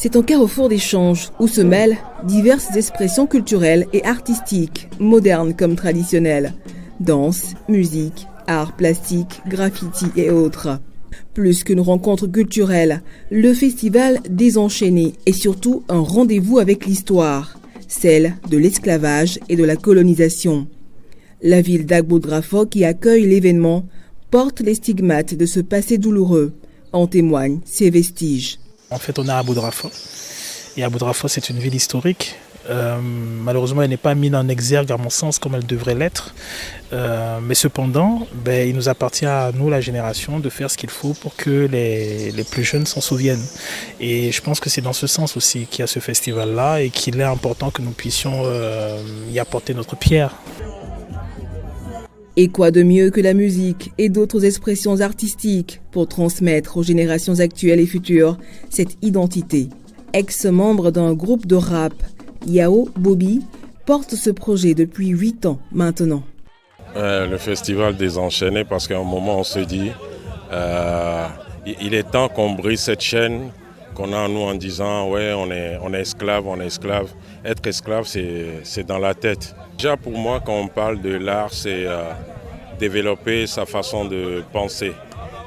C'est un carrefour d'échanges où se mêlent diverses expressions culturelles et artistiques, modernes comme traditionnelles. Danse, musique, arts plastiques, graffiti et autres. Plus qu'une rencontre culturelle, le festival Désenchaîné est surtout un rendez-vous avec l'histoire, celle de l'esclavage et de la colonisation. La ville d'Agbodrafo qui accueille l'événement porte les stigmates de ce passé douloureux. En témoignent ses vestiges. En fait, on est à Agbodrafo. Et Agbodrafo, c'est une ville historique. Malheureusement, elle n'est pas mise en exergue, à mon sens, comme elle devrait l'être. Mais cependant, il nous appartient à nous, la génération, de faire ce qu'il faut pour que les plus jeunes s'en souviennent. Et je pense que c'est dans ce sens aussi qu'il y a ce festival-là et qu'il est important que nous puissions y apporter notre pierre. Et quoi de mieux que la musique et d'autres expressions artistiques pour transmettre aux générations actuelles et futures cette identité. Ex-membre d'un groupe de rap, Yao Bobby porte ce projet depuis 8 ans maintenant. Le festival Désenchaîné, parce qu'à un moment on se dit il est temps qu'on brise cette chaîne qu'on a en nous en disant ouais on est esclave, on est esclave. Être esclave c'est dans la tête. Déjà pour moi quand on parle de l'art c'est développer sa façon de penser.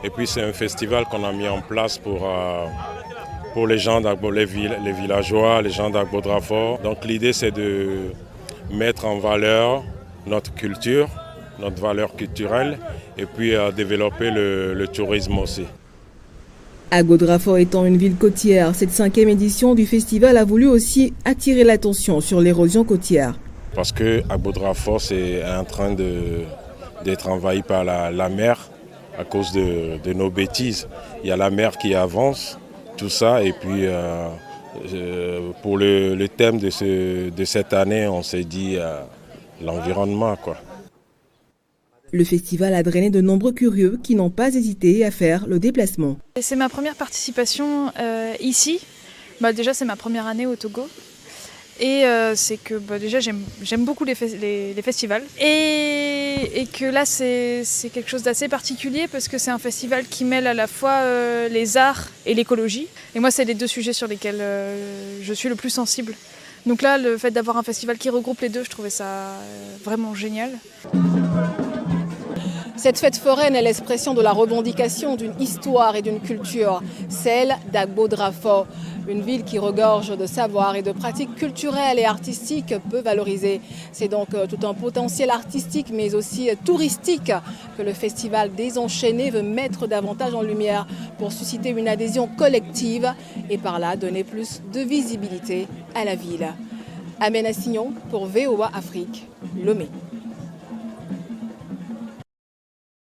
Et puis c'est un festival qu'on a mis en place pour les gens les villageois, les gens d'Agbodrafo. Donc l'idée c'est de mettre en valeur notre culture, notre valeur culturelle et puis développer le tourisme aussi. Agbodrafo étant une ville côtière, cette 5e édition du festival a voulu aussi attirer l'attention sur l'érosion côtière. Parce que Agbodrafo c'est en train d'être envahi par la mer à cause de nos bêtises. Il y a la mer qui avance, tout ça, et puis pour le thème de cette année, on s'est dit l'environnement, quoi. Le festival a drainé de nombreux curieux qui n'ont pas hésité à faire le déplacement. C'est ma première participation ici. Déjà, c'est ma première année au Togo. Et c'est que déjà j'aime beaucoup les festivals et que là c'est quelque chose d'assez particulier parce que c'est un festival qui mêle à la fois les arts et l'écologie. Et moi c'est les deux sujets sur lesquels je suis le plus sensible. Donc là le fait d'avoir un festival qui regroupe les deux, je trouvais ça vraiment génial. Cette fête foraine est l'expression de la revendication d'une histoire et d'une culture, celle d'Agbodrafo, une ville qui regorge de savoir et de pratiques culturelles et artistiques peu valorisées. C'est donc tout un potentiel artistique mais aussi touristique que le festival Désenchaîné veut mettre davantage en lumière pour susciter une adhésion collective et par là donner plus de visibilité à la ville. Amène Assignon pour VOA Afrique, Lomé.